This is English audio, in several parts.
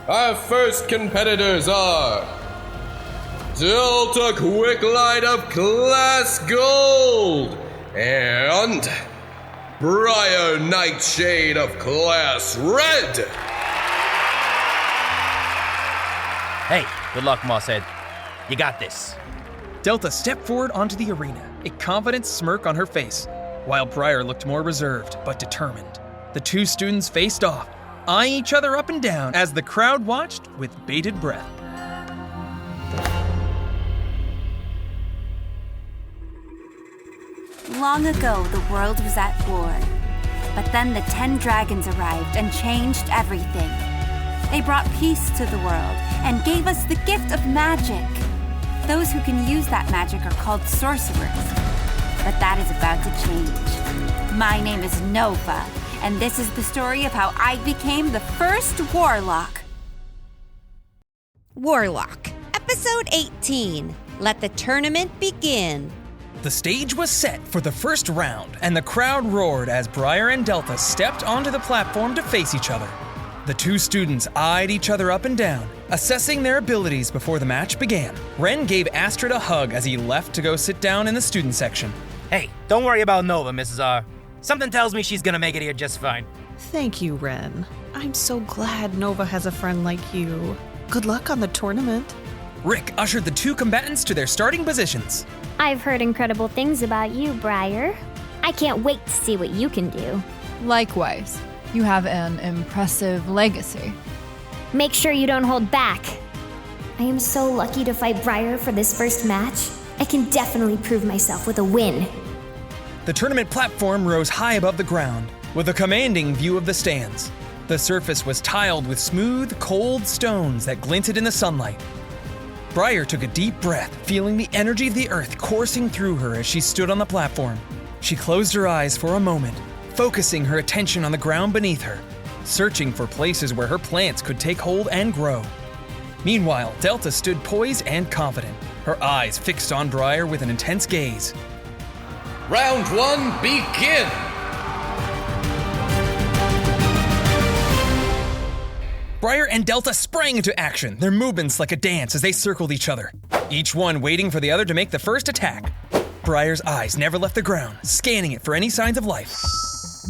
Our first competitors are Delta Quicklight of Class Gold and Briar Nightshade of Class Red. Hey, good luck, Mosshead. You got this. Delta stepped forward onto the arena, a confident smirk on her face, while Briar looked more reserved but determined. The two students faced off, eyeing each other up and down as the crowd watched with bated breath. Long ago, the world was at war. But then the 10 dragons arrived and changed everything. They brought peace to the world and gave us the gift of magic. Those who can use that magic are called sorcerers. But that is about to change. My name is Nova, and this is the story of how I became the first Warlock. Warlock, Episode 18. Let the tournament begin. The stage was set for the first round, and the crowd roared as Briar and Delta stepped onto the platform to face each other. The two students eyed each other up and down, assessing their abilities before the match began. Ren gave Astrid a hug as he left to go sit down in the student section. Hey, don't worry about Nova, Mrs. R. Something tells me she's gonna make it here just fine. Thank you, Ren. I'm so glad Nova has a friend like you. Good luck on the tournament. Rick ushered the two combatants to their starting positions. I've heard incredible things about you, Briar. I can't wait to see what you can do. Likewise, you have an impressive legacy. Make sure you don't hold back. I am so lucky to fight Briar for this first match. I can definitely prove myself with a win. The tournament platform rose high above the ground, with a commanding view of the stands. The surface was tiled with smooth, cold stones that glinted in the sunlight. Briar took a deep breath, feeling the energy of the earth coursing through her as she stood on the platform. She closed her eyes for a moment, focusing her attention on the ground beneath her, searching for places where her plants could take hold and grow. Meanwhile, Delta stood poised and confident, her eyes fixed on Briar with an intense gaze. Round 1, begin! Briar and Delta sprang into action, their movements like a dance as they circled each other, each one waiting for the other to make the first attack. Briar's eyes never left the ground, scanning it for any signs of life.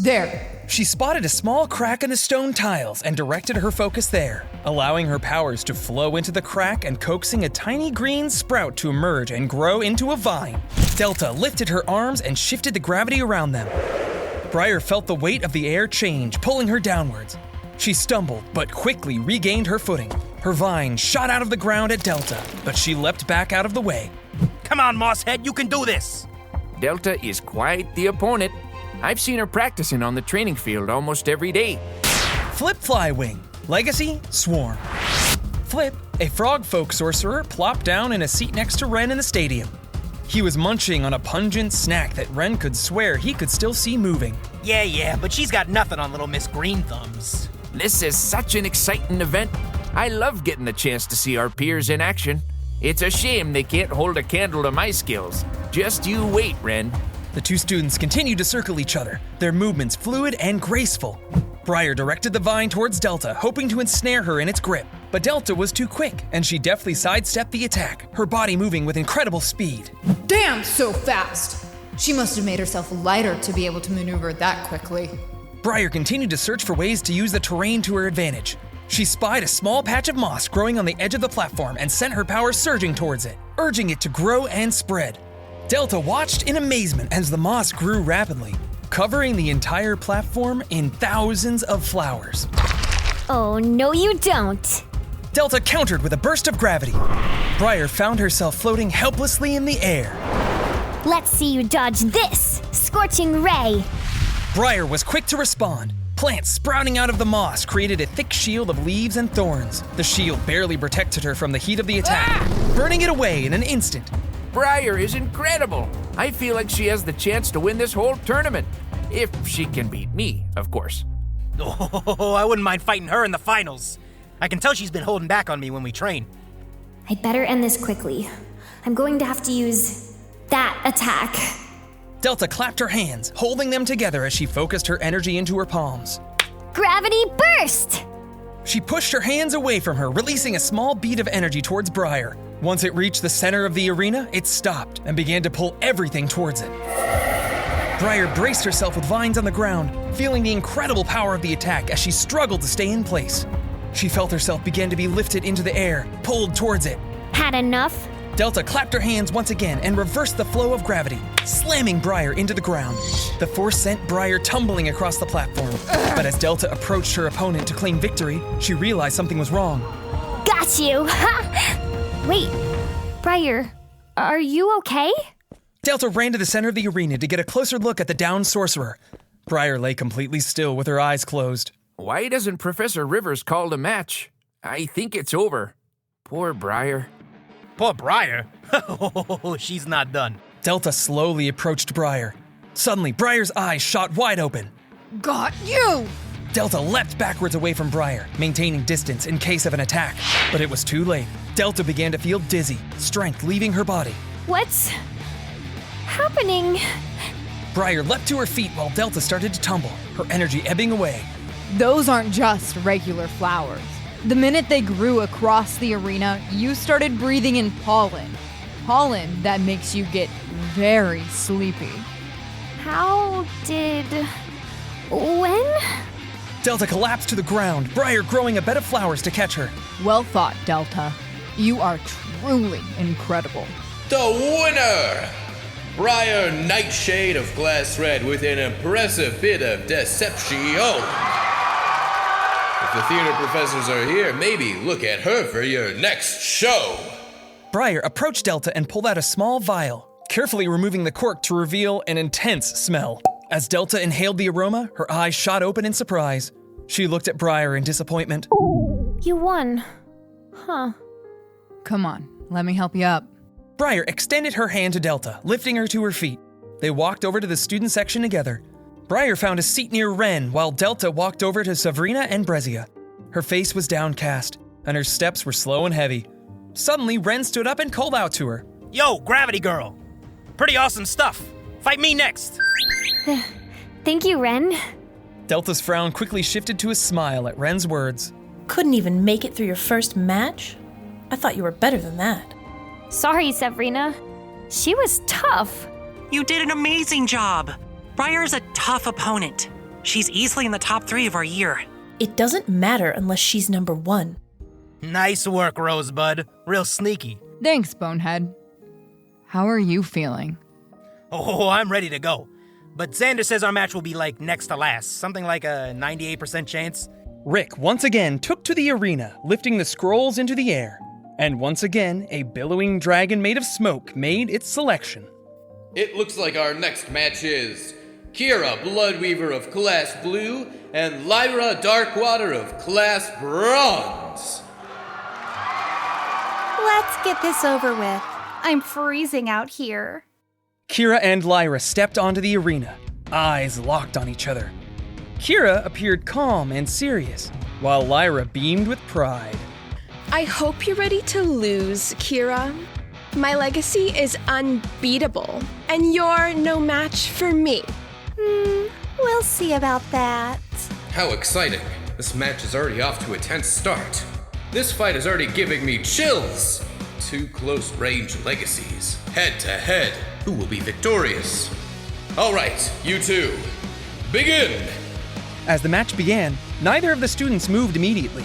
There. She spotted a small crack in the stone tiles and directed her focus there, allowing her powers to flow into the crack and coaxing a tiny green sprout to emerge and grow into a vine. Delta lifted her arms and shifted the gravity around them. Briar felt the weight of the air change, pulling her downwards. She stumbled, but quickly regained her footing. Her vine shot out of the ground at Delta, but she leapt back out of the way. Come on, Mosshead, you can do this! Delta is quite the opponent. I've seen her practicing on the training field almost every day. Flip Flywing, Legacy, Swarm. Flip, a frog folk sorcerer, plopped down in a seat next to Ren in the stadium. He was munching on a pungent snack that Ren could swear he could still see moving. Yeah, but she's got nothing on little Miss Green Thumbs. This is such an exciting event. I love getting the chance to see our peers in action. It's a shame they can't hold a candle to my skills. Just you wait, Ren. The two students continued to circle each other, their movements fluid and graceful. Briar directed the vine towards Delta, hoping to ensnare her in its grip. But Delta was too quick, and she deftly sidestepped the attack, her body moving with incredible speed. Damn, so fast! She must have made herself lighter to be able to maneuver that quickly. Briar continued to search for ways to use the terrain to her advantage. She spied a small patch of moss growing on the edge of the platform and sent her power surging towards it, urging it to grow and spread. Delta watched in amazement as the moss grew rapidly, covering the entire platform in thousands of flowers. Oh, no you don't. Delta countered with a burst of gravity. Briar found herself floating helplessly in the air. Let's see you dodge this, Scorching Ray. Briar was quick to respond. Plants sprouting out of the moss created a thick shield of leaves and thorns. The shield barely protected her from the heat of the attack, burning it away in an instant. Briar is incredible. I feel like she has the chance to win this whole tournament. If she can beat me, of course. Oh, I wouldn't mind fighting her in the finals. I can tell she's been holding back on me when we train. I'd better end this quickly. I'm going to have to use that attack. Delta clapped her hands, holding them together as she focused her energy into her palms. Gravity burst! She pushed her hands away from her, releasing a small bead of energy towards Briar. Once it reached the center of the arena, it stopped and began to pull everything towards it. Briar braced herself with vines on the ground, feeling the incredible power of the attack as she struggled to stay in place. She felt herself begin to be lifted into the air, pulled towards it. Had enough? Delta clapped her hands once again and reversed the flow of gravity, slamming Briar into the ground. The force sent Briar tumbling across the platform. But as Delta approached her opponent to claim victory, she realized something was wrong. Got you! Ha! Wait, Briar, are you okay? Delta ran to the center of the arena to get a closer look at the downed sorcerer. Briar lay completely still with her eyes closed. Why doesn't Professor Rivers call a match? I think it's over. Poor Briar. Poor Briar? Oh, she's not done. Delta slowly approached Briar. Suddenly, Briar's eyes shot wide open. Got you! Delta leapt backwards away from Briar, maintaining distance in case of an attack. But it was too late. Delta began to feel dizzy, strength leaving her body. What's happening? Briar leapt to her feet while Delta started to tumble, her energy ebbing away. Those aren't just regular flowers. The minute they grew across the arena, you started breathing in pollen. Pollen that makes you get very sleepy. How did... When? Delta collapsed to the ground, Briar growing a bed of flowers to catch her. Well thought, Delta. You are truly incredible. The winner! Briar Nightshade of Glass Red with an impressive bit of deception. If the theater professors are here, maybe look at her for your next show. Briar approached Delta and pulled out a small vial, carefully removing the cork to reveal an intense smell. As Delta inhaled the aroma, her eyes shot open in surprise. She looked at Briar in disappointment. You won. Huh. Come on, let me help you up. Briar extended her hand to Delta, lifting her to her feet. They walked over to the student section together. Briar found a seat near Ren, while Delta walked over to Savrina and Brezia. Her face was downcast, and her steps were slow and heavy. Suddenly, Ren stood up and called out to her. Yo, Gravity Girl! Pretty awesome stuff. Fight me next. Thank you, Ren. Delta's frown quickly shifted to a smile at Ren's words. Couldn't even make it through your first match? I thought you were better than that. Sorry, Savrina. She was tough. You did an amazing job. Briar's a tough opponent. She's easily in the top 3 of our year. It doesn't matter unless she's number 1. Nice work, Rosebud. Real sneaky. Thanks, Bonehead. How are you feeling? Oh, I'm ready to go. But Xander says our match will be like next to last. Something like a 98% chance. Rick once again took to the arena, lifting the scrolls into the air. And once again, a billowing dragon made of smoke made its selection. It looks like our next match is Kira Bloodweaver of Class Blue and Lyra Darkwater of Class Bronze. Let's get this over with. I'm freezing out here. Kira and Lyra stepped onto the arena, eyes locked on each other. Kira appeared calm and serious, while Lyra beamed with pride. I hope you're ready to lose, Kira. My legacy is unbeatable, and you're no match for me. We'll see about that. How exciting. This match is already off to a tense start. This fight is already giving me chills. 2 close-range legacies, head-to-head. Who will be victorious? All right, you two, begin! As the match began, neither of the students moved immediately.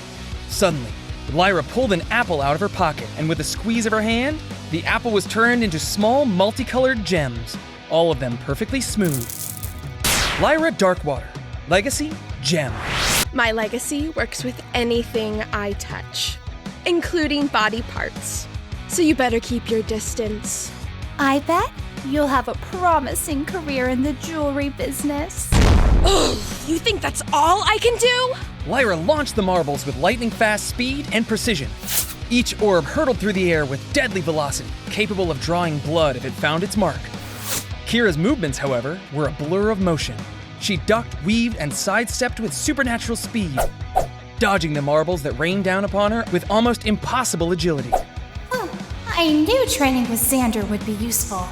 Suddenly, Lyra pulled an apple out of her pocket, and with a squeeze of her hand, the apple was turned into small, multicolored gems, all of them perfectly smooth. Lyra Darkwater, Legacy, Gem. My legacy works with anything I touch, including body parts. So you better keep your distance. I bet you'll have a promising career in the jewelry business. Oh, you think that's all I can do? Lyra launched the marbles with lightning-fast speed and precision. Each orb hurtled through the air with deadly velocity, capable of drawing blood if it found its mark. Kira's movements, however, were a blur of motion. She ducked, weaved, and sidestepped with supernatural speed, dodging the marbles that rained down upon her with almost impossible agility. I knew training with Xander would be useful.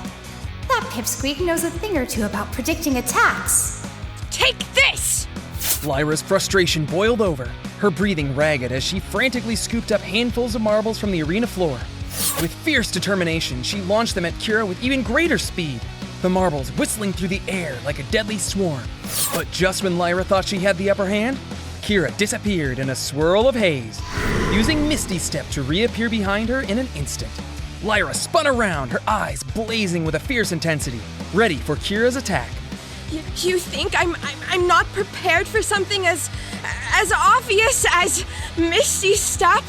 That pipsqueak knows a thing or two about predicting attacks. Take this! Lyra's frustration boiled over. her breathing ragged as she frantically scooped up handfuls of marbles from the arena floor. With fierce determination, she launched them at Kira with even greater speed, the marbles whistling through the air like a deadly swarm. But just when Lyra thought she had the upper hand, Kira disappeared in a swirl of haze, using Misty Step to reappear behind her in an instant. Lyra spun around, her eyes blazing with a fierce intensity, ready for Kira's attack. You think I'm not prepared for something as obvious as Misty Step?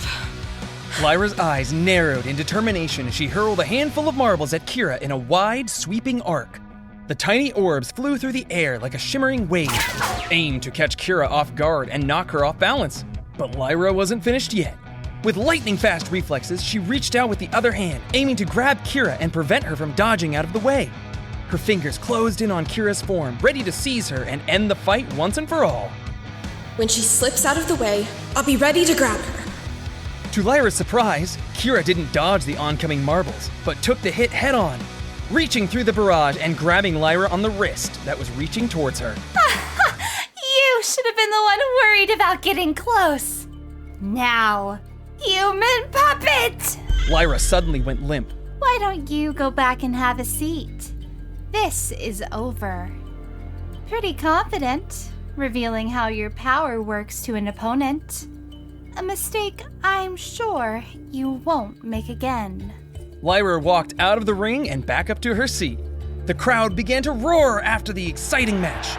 Lyra's eyes narrowed in determination as she hurled a handful of marbles at Kira in a wide, sweeping arc. The tiny orbs flew through the air like a shimmering wave, aimed to catch Kira off guard and knock her off balance. But Lyra wasn't finished yet. With lightning-fast reflexes, she reached out with the other hand, aiming to grab Kira and prevent her from dodging out of the way. Her fingers closed in on Kira's form, ready to seize her and end the fight once and for all. When she slips out of the way, I'll be ready to grab her. To Lyra's surprise, Kira didn't dodge the oncoming marbles, but took the hit head-on, reaching through the barrage and grabbing Lyra on the wrist that was reaching towards her. You should have been the one worried about getting close. Now, human puppet! Lyra suddenly went limp. Why don't you go back and have a seat? This is over. Pretty confident, revealing how your power works to an opponent. A mistake I'm sure you won't make again. Lyra walked out of the ring and back up to her seat. The crowd began to roar after the exciting match.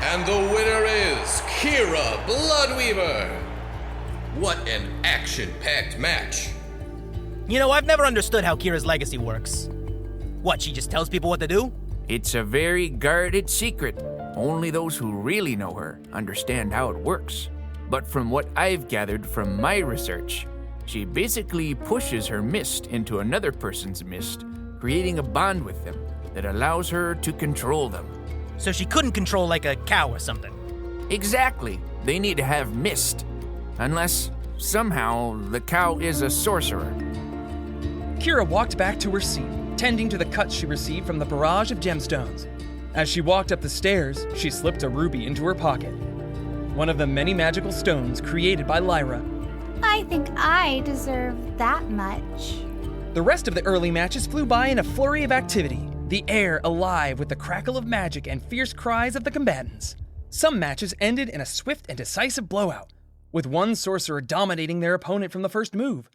And the winner is Kira Bloodweaver. What an action-packed match. You know, I've never understood how Kira's legacy works. What, she just tells people what to do? It's a very guarded secret. Only those who really know her understand how it works. But from what I've gathered from my research, she basically pushes her mist into another person's mist, creating a bond with them that allows her to control them. So she couldn't control like a cow or something? Exactly. They need to have mist. Unless, somehow, the cow is a sorcerer. Kira walked back to her seat, tending to the cuts she received from the barrage of gemstones. As she walked up the stairs, she slipped a ruby into her pocket. One of the many magical stones created by Lyra. I think I deserve that much. The rest of the early matches flew by in a flurry of activity, the air alive with the crackle of magic and fierce cries of the combatants. Some matches ended in a swift and decisive blowout, with one sorcerer dominating their opponent from the first move.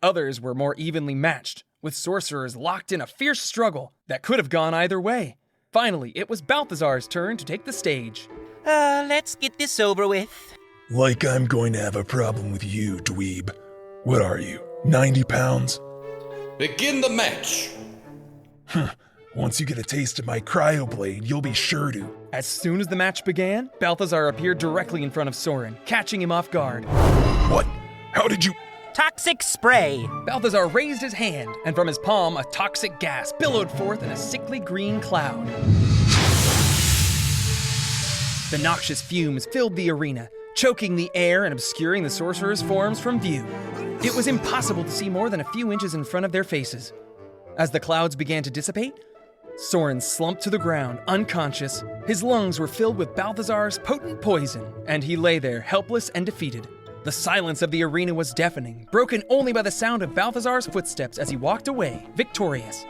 Others were more evenly matched, with sorcerers locked in a fierce struggle that could have gone either way. Finally, it was Balthazar's turn to take the stage. Let's get this over with. Like I'm going to have a problem with you, dweeb. What are you, 90 pounds? Begin the match. Once you get a taste of my cryoblade, you'll be sure to. As soon as the match began, Balthazar appeared directly in front of Soren, catching him off guard. What? How did you... Toxic spray! Balthazar raised his hand, and from his palm, a toxic gas billowed forth in a sickly green cloud. The noxious fumes filled the arena, choking the air and obscuring the sorcerers' forms from view. It was impossible to see more than a few inches in front of their faces. As the clouds began to dissipate, Soren slumped to the ground, unconscious. His lungs were filled with Balthazar's potent poison, and he lay there, helpless and defeated. The silence of the arena was deafening, broken only by the sound of Balthazar's footsteps as he walked away, victorious.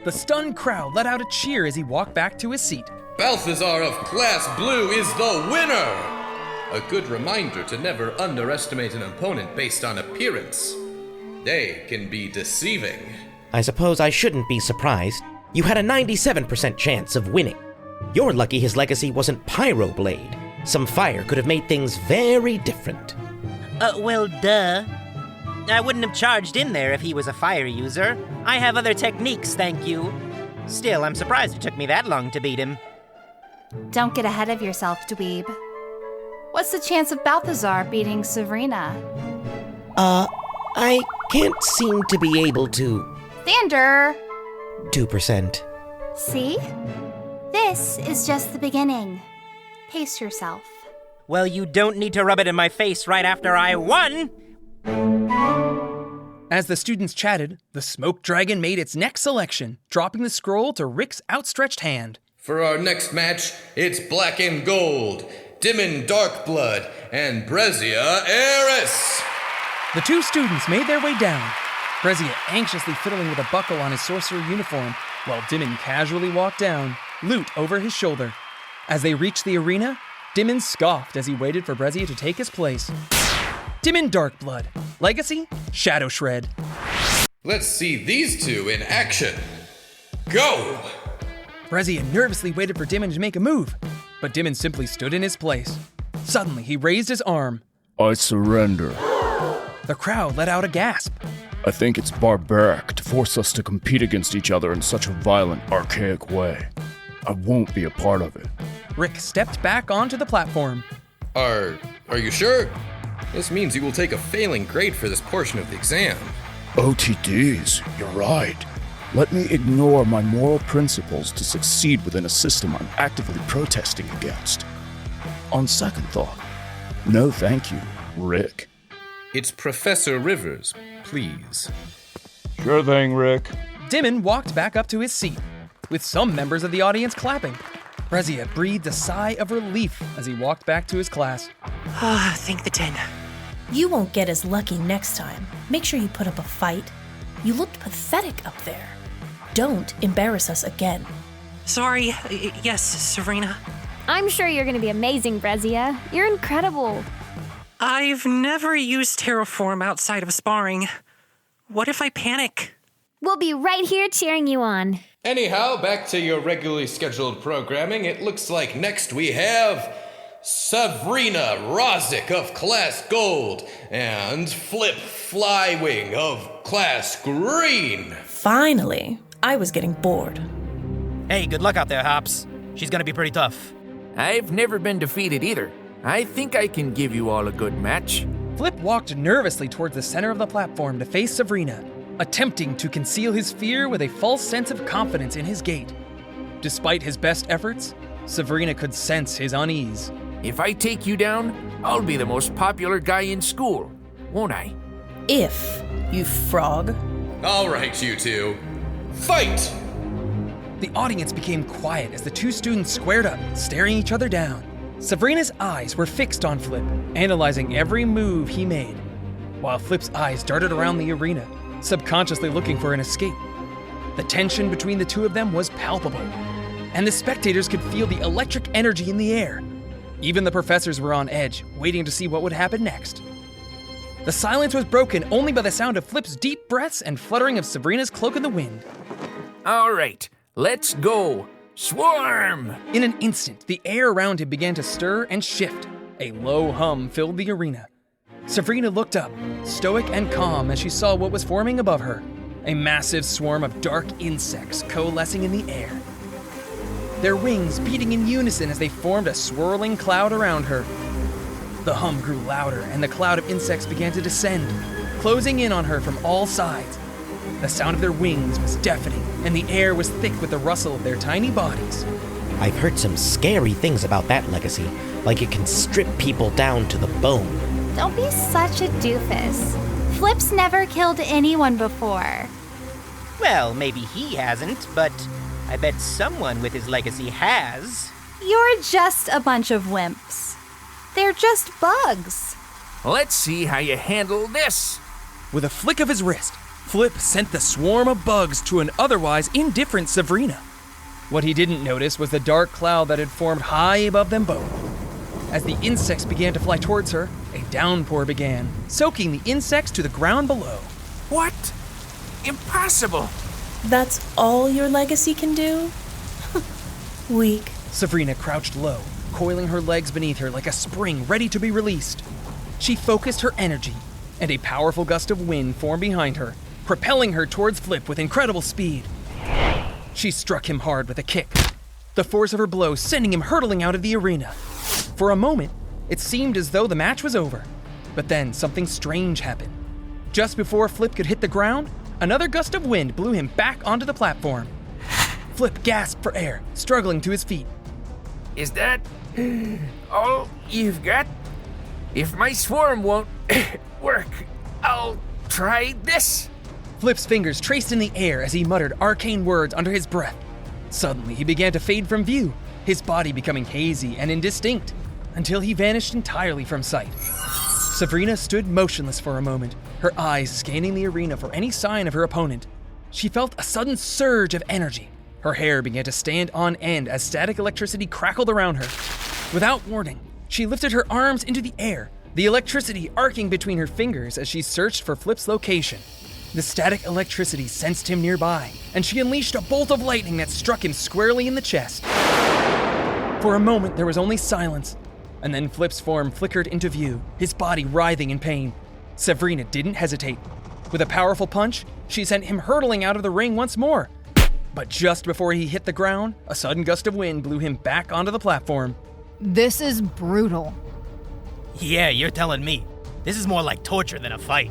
The stunned crowd let out a cheer as he walked back to his seat. Balthazar of Class Blue is the winner! A good reminder to never underestimate an opponent based on appearance. They can be deceiving. I suppose I shouldn't be surprised. You had a 97% chance of winning. You're lucky his legacy wasn't Pyroblade. Some fire could have made things very different. Well, duh. I wouldn't have charged in there if he was a fire user. I have other techniques, thank you. Still, I'm surprised it took me that long to beat him. Don't get ahead of yourself, dweeb. What's the chance of Balthazar beating Sabrina? I can't seem to be able to... Xander! 2%. See? This is just the beginning. Pace yourself. Well, you don't need to rub it in my face right after I won! As the students chatted, the smoke dragon made its next selection, dropping the scroll to Rick's outstretched hand. For our next match, it's black and gold. Dimon Darkblood and Brezia Eris. The two students made their way down, Brezia anxiously fiddling with a buckle on his sorcerer uniform, while Dimon casually walked down, lute over his shoulder. As they reached the arena, Dimon scoffed as he waited for Brezia to take his place. Dimon Darkblood, Legacy, Shadow Shred. Let's see these two in action. Go! Brezia nervously waited for Dimon to make a move, but Dimon simply stood in his place. Suddenly, he raised his arm. I surrender. The crowd let out a gasp. I think it's barbaric to force us to compete against each other in such a violent, archaic way. I won't be a part of it. Rick stepped back onto the platform. Are you sure? This means you will take a failing grade for this portion of the exam. OTDs, you're right. Let me ignore my moral principles to succeed within a system I'm actively protesting against. On second thought, no thank you, Rick. It's Professor Rivers, please. Sure thing, Rick. Dimon walked back up to his seat, with some members of the audience clapping. Brezia breathed a sigh of relief as he walked back to his class. Thank the 10. You won't get as lucky next time. Make sure you put up a fight. You looked pathetic up there. Don't embarrass us again. Sorry. Yes, Serena. I'm sure you're going to be amazing, Brezia. You're incredible. I've never used Terraform outside of sparring. What if I panic? We'll be right here cheering you on. Anyhow, back to your regularly scheduled programming. It looks like next we have Sabrina Rozic of Class Gold and Flip Flywing of Class Green. Finally, I was getting bored. Hey, good luck out there, Hops. She's gonna be pretty tough. I've never been defeated either. I think I can give you all a good match. Flip walked nervously towards the center of the platform to face Sabrina, attempting to conceal his fear with a false sense of confidence in his gait. Despite his best efforts, Sabrina could sense his unease. If I take you down, I'll be the most popular guy in school, won't I? If, you frog. All right, you two. Fight! The audience became quiet as the two students squared up, staring each other down. Sabrina's eyes were fixed on Flip, analyzing every move he made, while Flip's eyes darted around the arena, subconsciously looking for an escape. The tension between the two of them was palpable, and the spectators could feel the electric energy in the air. Even the professors were on edge, waiting to see what would happen next. The silence was broken only by the sound of Flip's deep breaths and fluttering of Sabrina's cloak in the wind. All right, let's go. Swarm! In an instant, the air around him began to stir and shift. A low hum filled the arena. Sabrina looked up, stoic and calm as she saw what was forming above her. A massive swarm of dark insects coalescing in the air. Their wings beating in unison as they formed a swirling cloud around her. The hum grew louder and the cloud of insects began to descend, closing in on her from all sides. The sound of their wings was deafening, and the air was thick with the rustle of their tiny bodies. I've heard some scary things about that legacy, like it can strip people down to the bone. Don't be such a doofus. Flip's never killed anyone before. Well, maybe he hasn't, but I bet someone with his legacy has. You're just a bunch of wimps. They're just bugs. Let's see how you handle this. With a flick of his wrist, Flip sent the swarm of bugs to an otherwise indifferent Sabrina. What he didn't notice was the dark cloud that had formed high above them both. As the insects began to fly towards her, a downpour began, soaking the insects to the ground below. What? Impossible! That's all your legacy can do? Weak. Sabrina crouched low, coiling her legs beneath her like a spring ready to be released. She focused her energy, and a powerful gust of wind formed behind her, propelling her towards Flip with incredible speed. She struck him hard with a kick, the force of her blow sending him hurtling out of the arena. For a moment, it seemed as though the match was over, but then something strange happened. Just before Flip could hit the ground, another gust of wind blew him back onto the platform. Flip gasped for air, struggling to his feet. Is that all you've got? If my swarm won't work, I'll try this. Flip's fingers traced in the air as he muttered arcane words under his breath. Suddenly, he began to fade from view, his body becoming hazy and indistinct. until he vanished entirely from sight. Sabrina stood motionless for a moment, her eyes scanning the arena for any sign of her opponent. She felt a sudden surge of energy. Her hair began to stand on end as static electricity crackled around her. Without warning, she lifted her arms into the air, the electricity arcing between her fingers as she searched for Flip's location. The static electricity sensed him nearby, and she unleashed a bolt of lightning that struck him squarely in the chest. For a moment, there was only silence, and then Flip's form flickered into view, his body writhing in pain. Sabrina didn't hesitate. With a powerful punch, she sent him hurtling out of the ring once more. But just before he hit the ground, a sudden gust of wind blew him back onto the platform. This is brutal. Yeah, you're telling me. This is more like torture than a fight.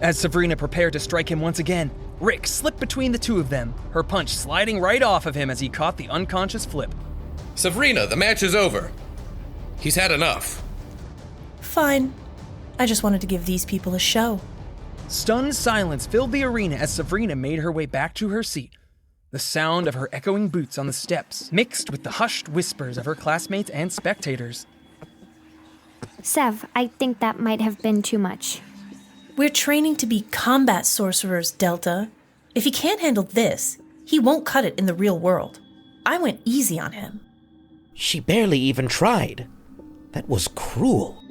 As Sabrina prepared to strike him once again, Rick slipped between the two of them, her punch sliding right off of him as he caught the unconscious Flip. Sabrina, the match is over. He's had enough. Fine. I just wanted to give these people a show. Stunned silence filled the arena as Sabrina made her way back to her seat. The sound of her echoing boots on the steps mixed with the hushed whispers of her classmates and spectators. Sev, I think that might have been too much. We're training to be combat sorcerers, Delta. If he can't handle this, he won't cut it in the real world. I went easy on him. She barely even tried. That was cruel.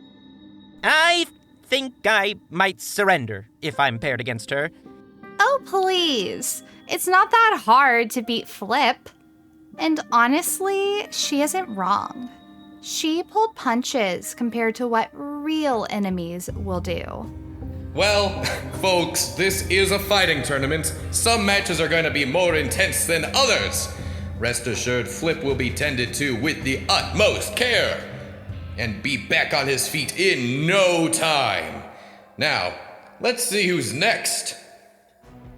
I think I might surrender if I'm paired against her. Oh, please. It's not that hard to beat Flip. And honestly, she isn't wrong. She pulled punches compared to what real enemies will do. Well, folks, this is a fighting tournament. Some matches are going to be more intense than others. Rest assured, Flip will be tended to with the utmost care and be back on his feet in no time. Now, let's see who's next.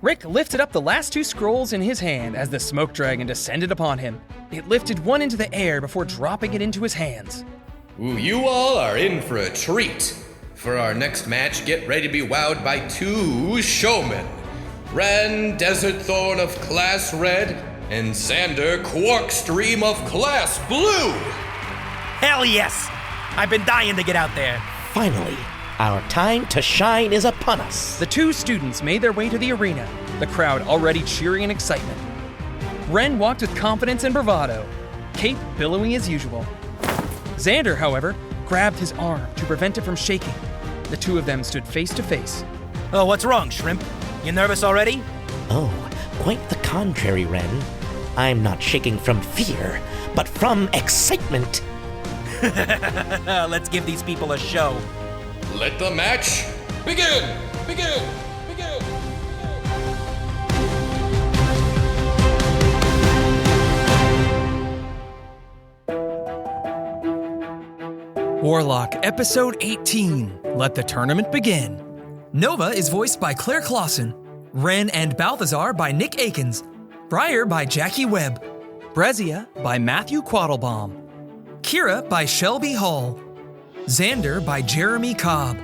Rick lifted up the last two scrolls in his hand as the smoke dragon descended upon him. It lifted one into the air before dropping it into his hands. Ooh, you all are in for a treat. For our next match, get ready to be wowed by two showmen. Ren Desert Thorn of Class Red and Xander Quarkstream of Class Blue. Hell yes! I've been dying to get out there. Finally, our time to shine is upon us. The two students made their way to the arena, the crowd already cheering in excitement. Ren walked with confidence and bravado, Kate billowing as usual. Xander, however, grabbed his arm to prevent it from shaking. The two of them stood face to face. Oh, what's wrong, Shrimp? You nervous already? Oh, quite the contrary, Ren. I'm not shaking from fear, but from excitement. Let's give these people a show. Let the match begin! Begin! Warlock, Episode 18, Let the Tournament Begin. Nova is voiced by Claire Clausen. Ren and Balthazar by Nick Akins. Briar by Jackie Webb. Brezia by Matthew Quattlebaum. Kira by Shelby Hall. Xander by Jeremy Cobb.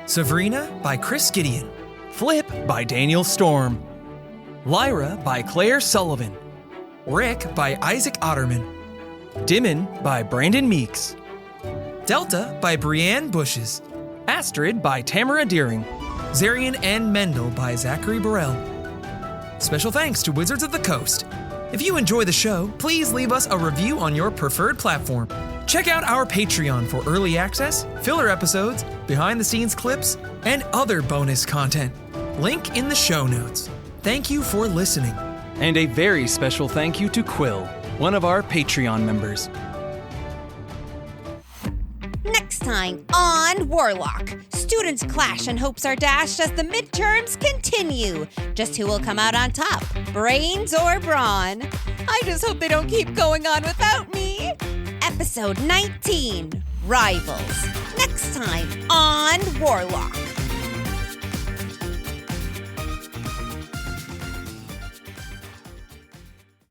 Sabrina by Chris Gideon. Flip by Daniel Storm. Lyra by Claire Sullivan. Rick by Isaac Otterman. Dimon by Brandon Meeks. Delta by Brianne Bushes. Astrid by Tamara Deering. Zarian and Mendel by Zachary Burrell. Special thanks to Wizards of the Coast. If you enjoy the show, please leave us a review on your preferred platform. Check out our Patreon for early access, filler episodes, behind-the-scenes clips, and other bonus content. Link in the show notes. Thank you for listening. And a very special thank you to Quill, one of our Patreon members. Next time on Warlock, students clash and hopes are dashed as the midterms continue. Just who will come out on top, brains or brawn? I just hope they don't keep going on without me. Episode 19, Rivals. Next time on Warlock.